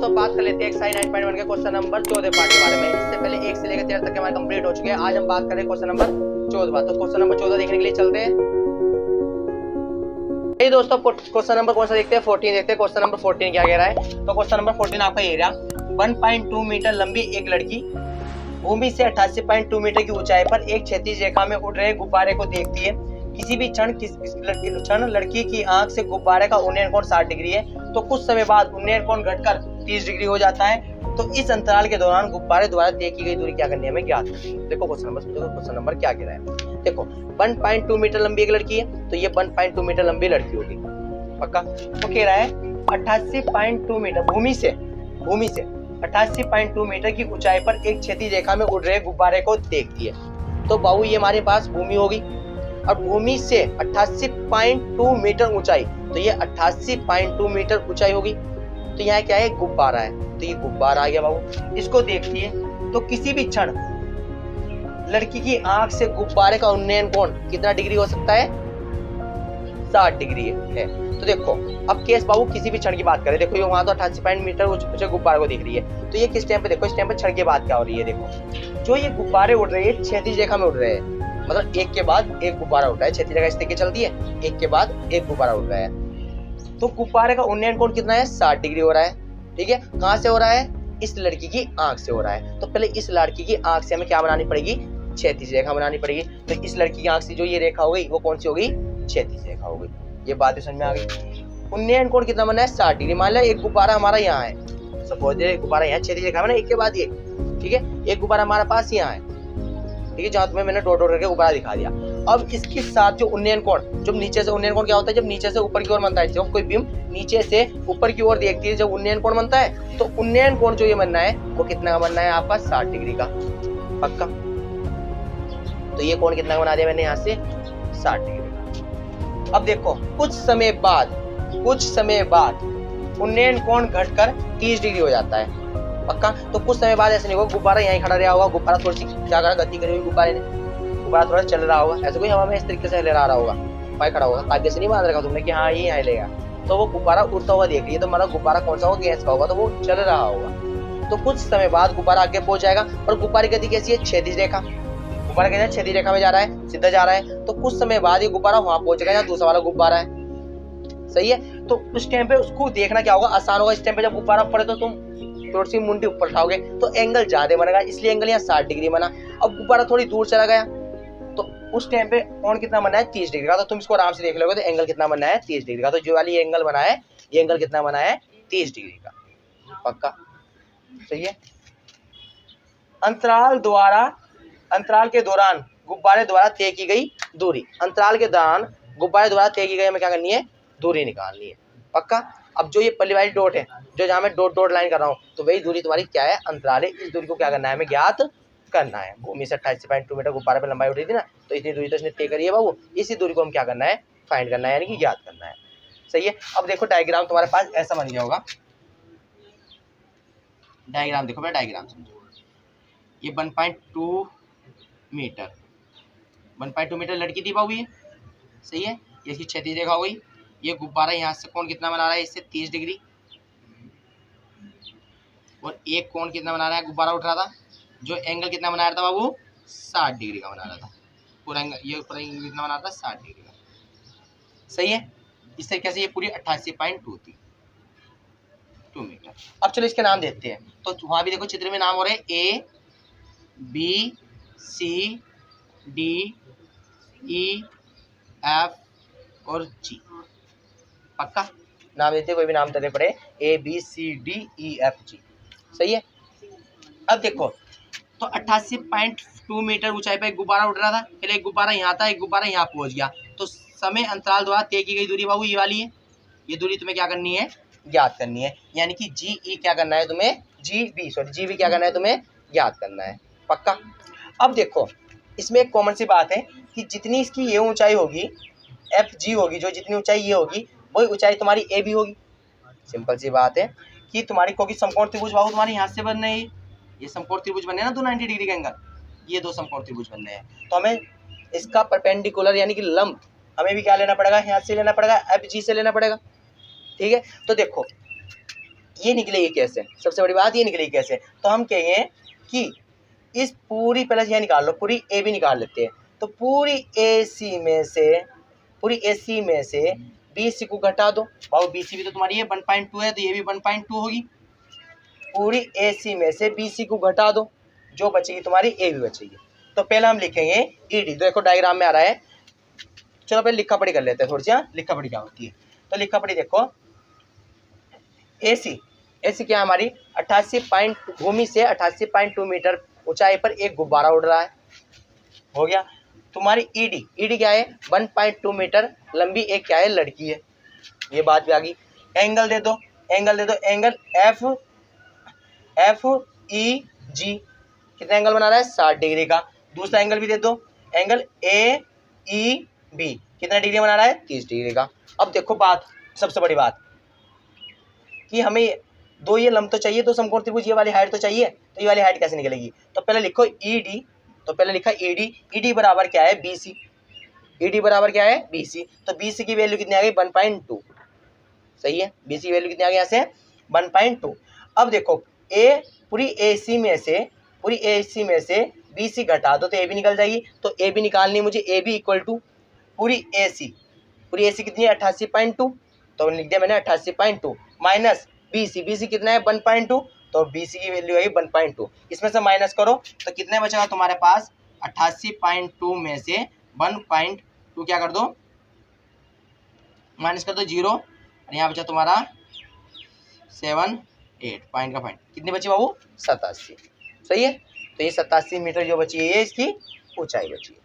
दोस्तों बात कर लेते हैं एक्सरसाइज 9.1 के क्वेश्चन नंबर 14 पार्ट के बारे में। इससे पहले 1 से लेकर 13 तक के हमारे कंप्लीट हो चुके हैं। आज हम बात करें क्वेश्चन नंबर 14। तो क्वेश्चन नंबर 14 देखने के लिए चलते हैं। दोस्तों क्वेश्चन नंबर कौन सा देखते हैं? 14 देखते हैं। क्वेश्चन नंबर 14 क्या कह रहा है? तो क्वेश्चन नंबर 14 आपका ये रहा। 1.2 मीटर लंबी एक लड़की भूमि से 88.2 मीटर की ऊंचाई पर एक क्षैतिज रेखा में उड़ रहे गुब्बारे को देखती है। किसी भी क्षण लड़की की आंख से गुब्बारे का उन्नयन कोण 60 डिग्री है, तो कुछ समय बाद उन्नयन कोण घटकर 30 डिग्री हो जाता है। तो इस अंतराल के दौरान गुब्बारे द्वारा तय की गई दूरी क्या करनी है हमें ज्ञात करनी है। देखो क्वेश्चन नंबर क्या कह रहा है। देखो 1.2 मीटर लंबी एक लड़की है, तो ये 1.2 मीटर लंबी लड़की होगी पक्का। तो कह रहा है 88.2 मीटर भूमि से 88.2 मीटर की ऊंचाई पर एक क्षैतिज रेखा में उड़ रहे गुब्बारे को देखती है। तो बाबू ये हमारे पास भूमि होगी और भूमि से 88.2 मीटर ऊंचाई, तो ये 88.2 मीटर ऊंचाई होगी। तो यहाँ क्या है? गुब्बारा है, तो ये गुब्बारा आ गया बाबू। इसको देखती है तो किसी भी क्षण लड़की की आंख से गुब्बारे का उन्नयन कोण कितना डिग्री हो सकता है? 60 डिग्री है। तो देखो अब केस बाबू किसी भी क्षण की बात करें। देखो ये वहां तो 88 मीटर ऊंचे गुब्बारे को देख रही है, तो ये किस टाइम पे? देखो इस टाइम पे क्षण की बात क्या हो रही है। देखो जो ये गुब्बारे उड़ रहे हैं क्षैतिज रेखा में उड़ रहे हैं, मतलब एक के बाद एक गुब्बारा उड़ रहा है। क्षैतिज रेखा इस तरीके चलती है, एक के बाद एक गुब्बारा उड़ रहा है। तो गुब्बारे का उन्नयन कोण कितना है? 60 डिग्री हो रहा है। ठीक है, कहां से हो रहा है? इस लड़की की आंख से हो रहा है। तो पहले इस लड़की की आंख से हमें क्या बनानी पड़ेगी? क्षैतिज रेखा बनानी पड़ेगी। तो इस लड़की की आंख से जो ये रेखा हो गई वो कौन सी हो गई? क्षैतिज रेखा हो गई। ये बात समझ में आ गई। उन्नयन कोण कितना बना है? 60 डिग्री। मान लिया एक गुब्बारा हमारा यहाँ है, सपोज एक गुब्बारा यहाँ क्षैतिज रेखा में एक के बाद एक, ठीक है, एक गुब्बारा हमारे पास यहाँ है, ठीक है, जहां तुम्हें मैंने डॉट डॉट करके गुब्बारा दिखा दिया। अब इसके साथ जो उन्नयन कोण, जब नीचे से उन्नयन कोण क्या होता है? जब नीचे से ऊपर की ओर बनता है, जब कोई बीम नीचे से ऊपर की ओर देखती है, जब उन्नयन कोण बनता है, तो उन्नयन कोण जो ये बनना है वो कितना का बनना है आपका? 60 डिग्री का पक्का। तो ये कोण कितना बना दिया मैंने यहाँ से? 60 डिग्री का। अब देखो कुछ समय बाद उन्नयन कोण घटकर 30 डिग्री हो जाता है पक्का। तो कुछ समय बाद ऐसे नहीं होगा गुब्बारा यहीं खड़ा रहा होगा, गुब्बारा थोड़ी सी क्या करा, गति करी हुई गुब्बारे ने, गुब्बारा थोड़ा चल रहा होगा, ऐसे कोई हवा में इस तरीके से लहरा रहा होगा, पाए खड़ा होगा, ताकि से नहीं मान रखा तुमने कि हाँ ये यहाँ लेगा। तो वो गुब्बारा उड़ता हुआ देख रही है, तो हमारा गुब्बारा कौन सा होगा? गैस का होगा, तो वो चल रहा होगा। तो कुछ समय बाद गुब्बारा आगे पहुंच जाएगा। और गुब्बारे की गति कैसी है? क्षैतिज रेखा। गुब्बारा कैसे क्षैतिज रेखा में जा रहा है, सीधा जा रहा है। तो कुछ समय बाद ये गुब्बारा वहां पहुंचेगा जहाँ दूसरा वाला गुब्बारा है, सही है। तो उस टाइम पे उसको देखना क्या होगा? आसान होगा। इस टाइम पे जब गुब्बारा पड़े तो तुम थोड़ी सी मुंडी ऊपर उठाओगे तो एंगल ज्यादा बनेगा, इसलिए एंगल यहाँ 60 डिग्री बना। अब गुब्बारा थोड़ी दूर चला गया तो उस टाइम पे कोण कितना बना है? 30 डिग्री का। तो तुम इसको आराम से देख लोगे तो एंगल कितना बना है? 30 डिग्री का। तो जो वाली एंगल बना है, ये एंगल कितना बना है? 30 डिग्री का पक्का, सही है। अंतराल के दौरान गुब्बारे द्वारा तय की गई दूरी, अंतराल के दौरान गुब्बारे द्वारा तय की गई हमें क्या करनी है? दूरी निकालनी है पक्का। अब जो ये पल्ली वाली डॉट है, जो जहां मैं डॉट लाइन कर रहा हूँ, तो वही दूरी तुम्हारी क्या है? अंतराल है। इस दूरी को क्या करना है? हमें ज्ञात करना है। भूमि से 88.2 मीटर गुब्बारे पर लंबाई उठ रही थी ना, तो इतनी दूरी तो इसने तय करी है बाबू। इसी दूरी को हम क्या करना है? फाइंड करना है, यानी कि ज्ञात करना है, सही है। अब देखो डायग्राम तुम्हारे पास ऐसा बन गया होगा। डायग्राम देखो, मैं डायग्राम समझो। ये 1.2 मीटर लड़की थी बाबू, ये सही है। ये इसकी क्षैतिज रेखा हो गई। ये गुब्बारा यहाँ से कोण कितना बना रहा है? इससे 30 डिग्री। और एक कोण कितना बना रहा है? गुब्बारा उठ रहा था, जो एंगल कितना बना रहा था बाबू? 60 डिग्री का बना रहा था। पूरा एंगल, ये पूरा एंगल कितना बना रहा था? 60 डिग्री का, सही है। इस तरीके से ये पूरी 88.2 थी 2 मीटर। अब चलो इसके नाम देते हैं। तो वहां भी देखो चित्र में नाम हो रहे A B C D E F और G पक्का। नाम देते, कोई भी नाम देने पड़े, A B C D E F G, सही है। अब देखो तो 88.2 मीटर ऊंचाई पर एक गुब्बारा उड़ रहा था। पहले एक गुब्बारा यहाँ था, एक गुब्बारा यहाँ पहुंच गया। तो समय अंतराल द्वारा तय की गई दूरी बाबू ये वाली है। ये दूरी तुम्हें क्या करनी है? ज्ञात करनी है, यानी कि GE क्या करना है तुम्हें? GB क्या करना है तुम्हें? ज्ञात करना है पक्का। अब देखो इसमें एक कॉमन सी बात है कि जितनी इसकी ये ऊंचाई होगी, FG होगी, जो जितनी ऊंचाई ये होगी वही ऊंचाई तुम्हारी AB होगी। सिंपल सी बात है कि तुम्हारी, क्योंकि समकोण त्रिभुज बाबू तुम्हारे यहाँ से बन रहे हैं, ये समकोण त्रिभुज बने ना 290 डिग्री के एंगल, ये दो समकोण त्रिभुज बन रहे हैं। तो हमें इसका परपेंडिकुलर यानी कि लंब हमें भी क्या लेना पड़ेगा? यहाँ से लेना पड़ेगा, FG से लेना पड़ेगा, ठीक है। तो देखो ये निकलेगी कैसे, सबसे बड़ी बात ये निकलेगी कैसे, तो हम कहेंगे कि इस पूरी पहले यह निकाल लो, पूरी ए बी निकाल लेते हैं। तो पूरी ए सी में से बी सी को घटा दो। भाव बी सी भी तो तुम्हारी ये 1.2 है, तो ये भी 1.2 होगी। पूरी ए सी में से बी सी को घटा दो, जो बचेगी तुम्हारी ए बी बचेगी। तो पहले हम लिखेंगे ई डी, देखो डायग्राम में आ रहा है। चलो पहले लिखा पढ़ी कर लेते हैं थोड़ी सी। लिखा पढ़ी क्या होती है, तो लिखा पढ़ी देखो, ए सी क्या हमारी 88 भूमि से 88.2 मीटर ऊंचाई पर एक गुब्बारा उड़ रहा है, हो गया। तुम्हारी ईडी क्या है, 1.2 मीटर लंबी एक क्या है, लड़की है, ये बात भी आ गई। एंगल दे दो, एंगल एफ ई जी, कितना एंगल बना रहा है, 60 डिग्री का। दूसरा एंगल भी दे दो, एंगल ए ई बी, कितना डिग्री बना रहा है, 30 डिग्री का। अब देखो बात, सबसे बड़ी बात कि हमें दो ये लंब तो चाहिए, तो समकोण त्रिभुज ये वाली हाइट तो चाहिए, तो ये वाली हाइट कैसे निकलेगी। तो पहले लिखो ईडी, तो पहले लिखा ईडी बराबर क्या है, बीसी। ईडी बराबर क्या है, बीसी। तो बीसी की वैल्यू कितनी आ गई, 1.2। सही है, बीसी की वैल्यू कितनी आ गई यहाँ से, 1.2। अब देखो पूरी एसी में से बीसी घटा दो तो ए बी निकल जाएगी। तो ए बी निकालनी है मुझे, ए बी इक्वल टू पूरी एसी कितनी है, 88.2, तो लिख दिया मैंने 88.2 माइनस बीसी कितना है, 1.2, तो बीसी की वैल्यू है 1.2। इसमें से माइनस करो तो कितने बचेगा तुम्हारे पास, 88.2 में से 1.2 क्या कर दो, माइनस कर दो 0, और यहाँ बचा तुम्हारा 7.8 पॉइंट का पॉइंट, कितनी बची बाबू, 87। सही है, तो ये 87 मीटर जो बची है, ये इसकी ऊंचाई बची है।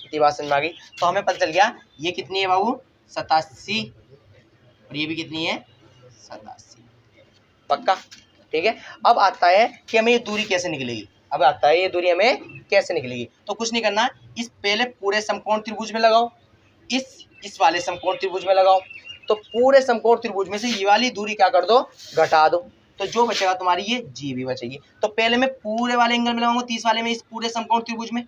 इतनी बात समझ में आ गई। तो हमें पता चल गया ये कितनी है बाबू, 87, और ये भी कितनी है, 87। पक्का, ठीक है। अब आता है कि हमें ये दूरी कैसे निकलेगी, तो कुछ नहीं करना, इस पहले पूरे समकोण त्रिभुज में लगाओ, इस वाले समकोण त्रिभुज में लगाओ। तो पूरे समकोण त्रिभुज में से ये वाली दूरी क्या कर दो, घटा दो, तो जो बचेगा तुम्हारी ये जी भी बचेगी। तो पहले मैं पूरे वाले एंगल में लगाऊंगा, 30 वाले में, इस पूरे समकोण त्रिभुज में।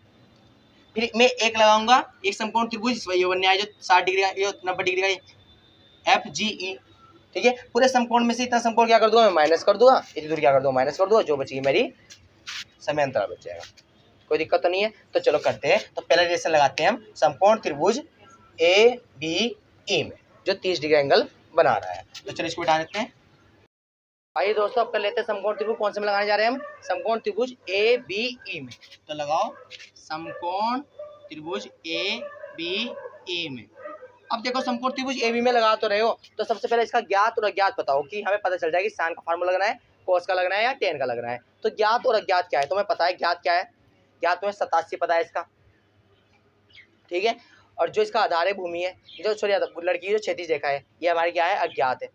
फिर मैं एक लगाऊंगा, एक समकोण त्रिभुज ये बनने आया जो 60 डिग्री का, ये 90 डिग्री का, एफ जी ई, ठीक है। पूरे समकोण में से इतना समकोण क्या कर दूंगा, मैं माइनस कर दूंगा, इतनी दूरी क्या कर दूंगा, माइनस कर दूंगा, जो बचेगी मेरी समय अंतराल बच जाएगा। कोई दिक्कत तो नहीं है। तो चलो करते हैं। तो पहले रिलेशन लगाते हैं हम समकोण त्रिभुज ए बी ई में, जो 30 डिग्री एंगल बना रहा है। तो चलो इसको उठा लेते हैं। आइए दोस्तों, अब कर लेते हैं समकोण त्रिभुज। कौन से में लगाने जा रहे हैं हम, समकोण त्रिभुज ए बी ई में। तो लगाओ समकोण त्रिभुज ए बी ई में। अब देखो समकोण त्रिभुज ए बी में लगा तो रहे हो, तो सबसे पहले इसका ज्ञात और अज्ञात बताओ, कि हमें पता चल जाएगा कि साइन का फार्मूला लगना है, कोस का लगना है, या टेन का लगना है। तो ज्ञात और अज्ञात क्या है, तुम्हें पता है ज्ञात क्या है, ज्ञात तुम्हें 87 पता है इसका, ठीक है। और जो इसका आधार है भूमि है, जो सॉरी लड़की जो क्षैतिज रेखा है, ये हमारी क्या है, अज्ञात है।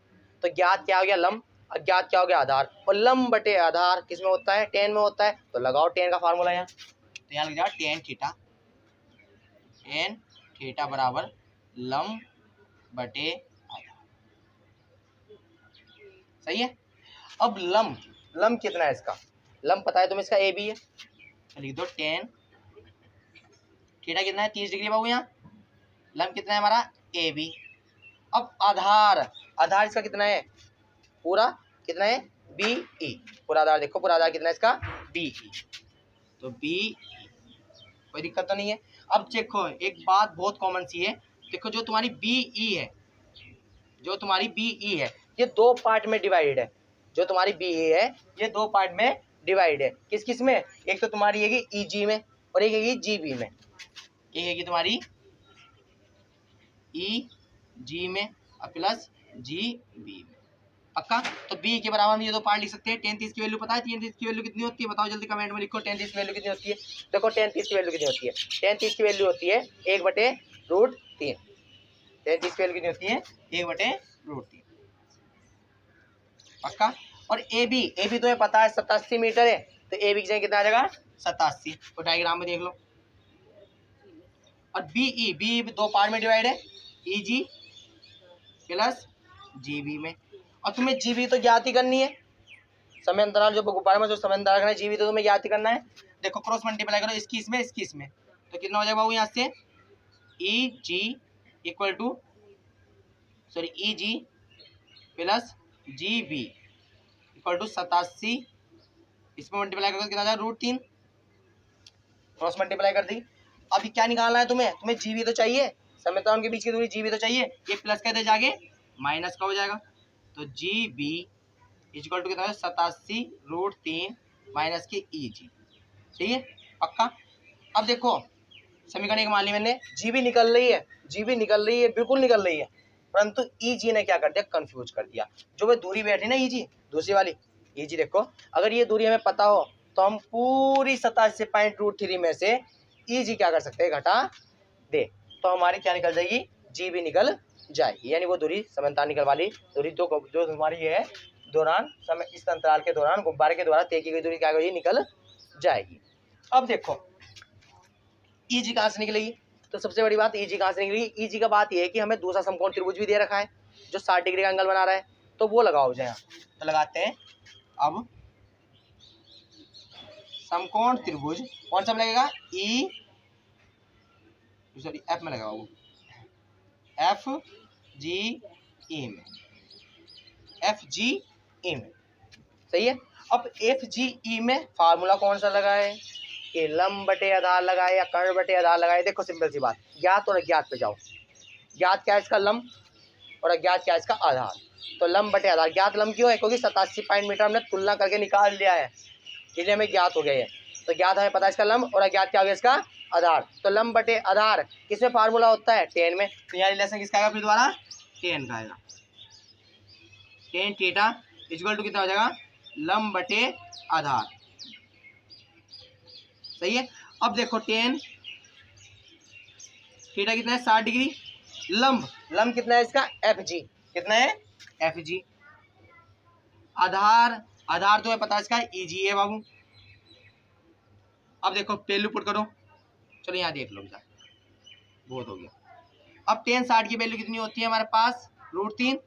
तो ज्ञात क्या हो गया, लंब, अज्ञात क्या हो गया, आधार। और लंब बटे आधार किस में होता है, टेन में होता है। तो लगाओ टेन का फार्मूला यहाँ, तो यहाँ लग जाएगा टेन थीटा बराबर लंब बटे आधार। सही है। अब लंब कितना है इसका, लंब पता है तुम्हें, इसका ए बी है, तो लिख दो टेन थीटा कितना है, 30 डिग्री बाबू। यहाँ लंब कितना है हमारा, ए बी। अब आधार इसका कितना है, पूरा कितना है, बी ई। पूरा आधार देखो, पूरा आधार कितना है इसका, बी ई। तो बी, कोई दिक्कत तो नहीं है। अब देखो एक बात बहुत कॉमन सी है, देखो जो तुम्हारी बी ई है, ये दो पार्ट में डिवाइडेड है। जो तुम्हारी बी ई है ये दो पार्ट में डिवाइड है। किस किस में, एक तो तुम्हारी है ई जी में, और एक है जी बी में। एक है तुम्हारी ई जी में और प्लस जी बी में। पक्का। तो बी के बराबर हम ये दो पार्ट लिख सकते हैं। 10 30 की वैल्यू पता है, 10 30 की वैल्यू कितनी होती है, बताओ जल्दी कमेंट में लिखो। 10 30 की वैल्यू कितनी होती है, देखो 10 30 की वैल्यू कितनी होती है। 10 30 की वैल्यू होती है 1/√3। 10 30 की वैल्यू कितनी होती है, 1/√3। पक्का। और ए बी तुम्हें पता है 87 मीटर है, तो ए बी की जगह कितना आ जाएगा, 87। तो डायग्राम में देख लो। और बी दो पार्ट में डिवाइड है, ई जी प्लस जी बी में। और तुम्हें जी बी तो ज्ञात ही करनी है, समय अंतराल जो गुब्बारे में जो समय अंतराल करना है, जी बी तो तुम्हें ज्ञात ही करना है। देखो क्रॉस मल्टीप्लाई करो, इसकी इसमें तो कितना हो जाएगा बाबू यहाँ से, E G equal to E G plus G B equal to 87, इसमें मल्टीप्लाई करोगे कितना आ जाएगा √3, क्रॉस मल्टीप्लाई कर दी। अभी क्या निकालना है तुम्हें, तुम्हें जी भी तो चाहिए, समीकरण के बीच की दूरी जी भी तो चाहिए, ये प्लस का इधर जाके माइनस का हो जाएगा, तो जी बी इक्वल टू कितना है 87√3 माइनस के ई जी, सही है पक्का। अब देखो समीकरण एक मान ली मैंने, जी भी निकल रही है, जी भी निकल रही है, बिल्कुल निकल रही है, परंतु ई जी ने क्या कर दिया, कंफ्यूज कर दिया। जो वो दूरी बैठी ना ई जी दूसरी वाली, ई जी देखो अगर ये दूरी हमें पता हो तो हम पूरी 87.√3 में से ई जी क्या कर सकते हैं, घटा दे, तो हमारी क्या निकल जाएगी, जी भी निकल जाएगी, यानी वो दूरी समांतर निकल वाली दूरी जो हमारी है दौरान समय, इस अंतराल के दौरान गुब्बारे के द्वारा तय की गई दूरी क्या होगी, निकल जाएगी। अब देखो ई जी कहाँ से निकलेगी, तो सबसे बड़ी बात ई जी कहाँ से निकलेगी, ई जी का बात ये है कि हमें दूसरा समकोण त्रिभुज भी दे रखा है जो 60 डिग्री का एंगल बना रहा है, तो वो लगाओ जाए, तो लगाते हैं। अब समकोण त्रिभुज कौन सा लगेगा, ई सॉरी एफ में लगा, वो एफ जी ई में, एफ जी ई में, सही है। अब एफ जी ई में फार्मूला कौन सा लगा है, ये लंब बटे आधार लगाए या कर्ण बटे आधार लगाए, देखो सिंपल सी बात, ज्ञात और अज्ञात पे जाओ, ज्ञात क्या है इसका लंब और अज्ञात क्या है इसका आधार, तो लंब बटे आधार, ज्ञात लंब क्यों है, क्योंकि 87 पॉइंट मीटर हमने तुलना करके निकाल लिया है, इसलिए हमें ज्ञात हो गया है, तो ज्ञात हमें पता है इसका लंब और अज्ञात क्या हो गया इसका आधार, तो लंब बटे आधार किसमें फार्मूला होता है, टेन में, तो यहाँ रिलेशन किसका आएगा फिर दोबारा, टेन का आएगा, टेन थीटा इक्वल टू कितना हो जाएगा, लंब बटे आधार, सही है। अब देखो टेन थीटा कितना है 60 डिग्री, लंब लंब कितना है इसका एफ जी, कितना है एफ जी, आधार आधार तो है पता है इसका ई जी है बाबू। अब देखो वैल्यू पुट करो, चलो यहाँ देख लो बेटा, बहुत हो गया। अब टेन 60 की वैल्यू कितनी होती है हमारे पास, √3,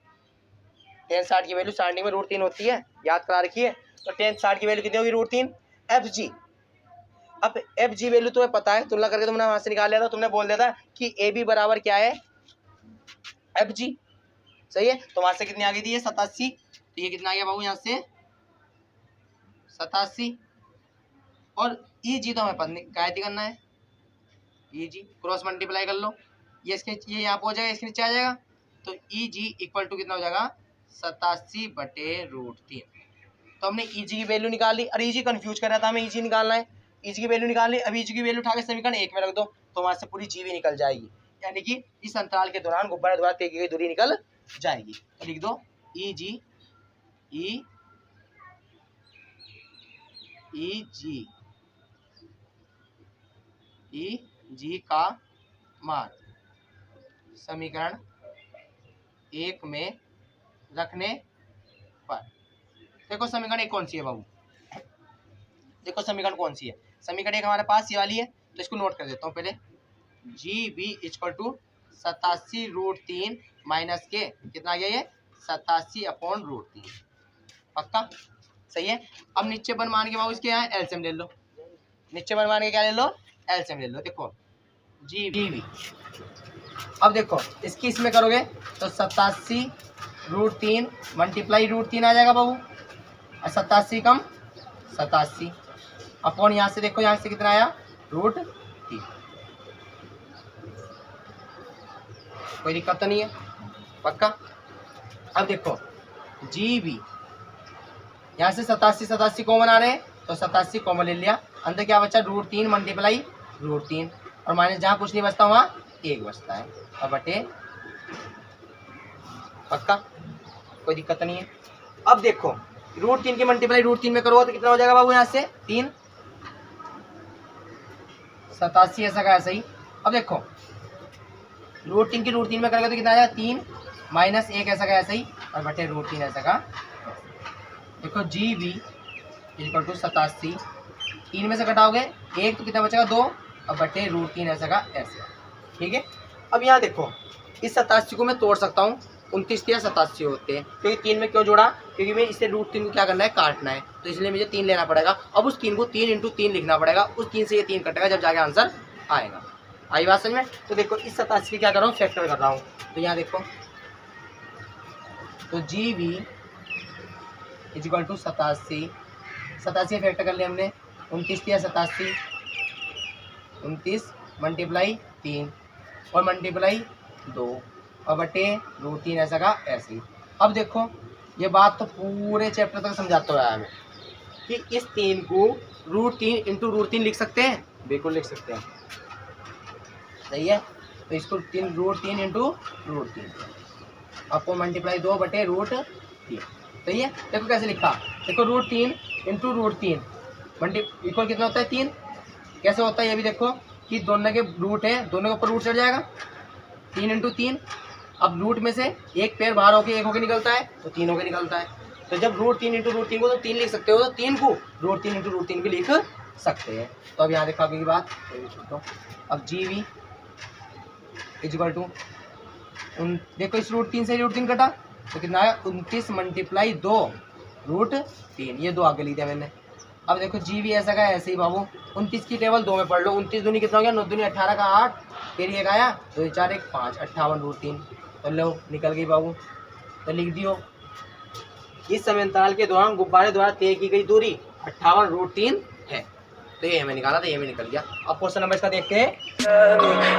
टेन 60 की वैल्यू स्टार्टिंग में √3 होती है, याद करा रखिए, तो टेन 60 की वैल्यू कितनी होगी √3 एफ जी। अब एफ जी वैल्यू तुम्हें पता है, तुलना करके तुमने वहां से निकाल लिया था, तुमने बोल दिया था कि ए बी बराबर क्या है एफ जी, सही है, तो वहां से कितनी आ गई थी ये 87, तो ये कितना आ गया बाबू यहाँ से 87, और ई जी तो हमें गायती करना है, ई जी क्रॉस मल्टीप्लाई कर लो, ये इसके ये यहाँ पहुंच जाएगा, इसके नीचे आ जाएगा, तो ई जी इक्वल टू कितना हो जाएगा 87/√3, तो हमने ई जी की वैल्यू निकाल ली, और ई जी कंफ्यूज कर रहा था, हमें ई जी निकालना है, ई जी की वैल्यू निकाल ली, अब ई जी की वैल्यू उठा के समीकरण एक में रख दो, तो वहां से पूरी जी भी निकल जाएगी, यानी कि इस अंतराल के दौरान गुब्बारे द्वारा तय की गई दूरी निकल जाएगी, तो लिख दो ई जी ई जी का मान समीकरण एक में रखने पर, देखो समीकरण एक कौन सी है बाबू, देखो समीकरण कौन सी है, समीकरण एक हमारे पास ये वाली है, तो इसको नोट कर देता हूँ पहले, G B equal to 87√3 minus के कितना आ गया ये 87/√3, पक्का सही है। अब नीचे बन मान के बाबू इसके यहाँ एलसीएम ले लो, नीचे बन मान के क्या ले लो, एलसीएम ले लो, देखो जी बी, अब देखो इसकी इसमें करोगे तो 87√3 मल्टीप्लाई √3 आ जाएगा बाबू, और 87 कम 87 अपॉन यहाँ से देखो, यहाँ से कितना आया √3, कोई दिक्कत तो नहीं है पक्का। अब देखो जी बी यहाँ से 87 कॉमन आ रहे हैं, तो 87 कॉमन ले लिया, अंदर क्या बचा √3 मल्टीप्लाई √3, और माइनस जहाँ कुछ नहीं बचता वहाँ एक बचता है, अब बटे पक्का कोई दिक्कत नहीं है। अब देखो √3 की मल्टीप्लाई √3 में करो तो कितना हो जाएगा बाबू, यहाँ से 3 87 ऐसा का ऐसा ही। अब देखो √3 की √3 में करोगे तो कितना आ जाएगा 3 माइनस 1 ऐसा का ऐसा ही, और बटे √3 ऐसा का, देखो जी बी इक्वल टू 87, 3 में से घटाओगे 1 तो कितना बचेगा 2, और बटे √3 ऐसा का ऐसे, ठीक है। अब यहाँ देखो इस 87 को मैं तोड़ सकता हूँ, 29 या 87 होते हैं, क्योंकि 3 में क्यों जोड़ा, क्योंकि मैं इसे √3 को क्या करना है काटना है, तो इसलिए मुझे 3 लेना पड़ेगा, अब उस 3 को 3 × 3 लिखना पड़ेगा, उस 3 से ये 3 कटेगा जब जाके आंसर आएगा, आई बात समझ में। तो देखो इस 87 की क्या कर रहा हूँ फैक्टर कर रहा हूँ, तो यहाँ देखो तो G B equal to 87, 87 factor कर लिया हमने, 29 किया 87, 29 मल्टीप्लाई 3 और मल्टीप्लाई 2 और बटे √3 ऐसा का ऐसे ही। अब देखो ये बात तो पूरे चैप्टर तक समझाता हुआ है हमें कि इस 3 को √3 इंटू √3 लिख सकते हैं, बिल्कुल लिख सकते हैं, सही है। तो इसको √3 इंटू √3 आपको मल्टीप्लाई 2 बटे √3, सही है। देखो कैसे लिखा, देखो √3 इंटू √3 इक्वल कितना होता है 3, कैसे होता है ये भी देखो कि दोनों के रूट है, दोनों के ऊपर रूट चढ़ जाएगा, 3 इंटू 3। अब रूट में से एक पेयर बाहर होके एक होके निकलता है तो 3 होके निकलता है, तो जब √3 इंटू √3 को तो 3 लिख सकते हो, तो 3 को √3 इंटू √3 भी लिख सकते हैं। तो अब यहाँ देखो आगे की बात, अब GV इजिकल टू देखो इस √3 से √3 कटा तो कितना है 29 मल्टीप्लाई 2 √3, ये 2 आगे लिख दिया मैंने। अब देखो GV ऐसा का ऐसे ही बाबू, 29 की टेबल 2 में पढ़ लो, 29 दूनी कितना हो गया 9 दूनी 18 का 8, फिर एक आया 2 4 1 5, 58 √3, तो लो निकल गई बाबू। तो लिख दियो इस समय अंतराल के दौरान गुब्बारे द्वारा तय की गई दूरी 58 √3 है, तो ये हमें निकाला था, ये हमें निकल गया। अब क्वेश्चन नंबर इसका देखते हैं।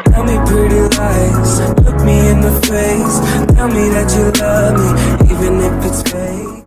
Tell me pretty lies, look me in the face, tell me that you love me, even if it's fake.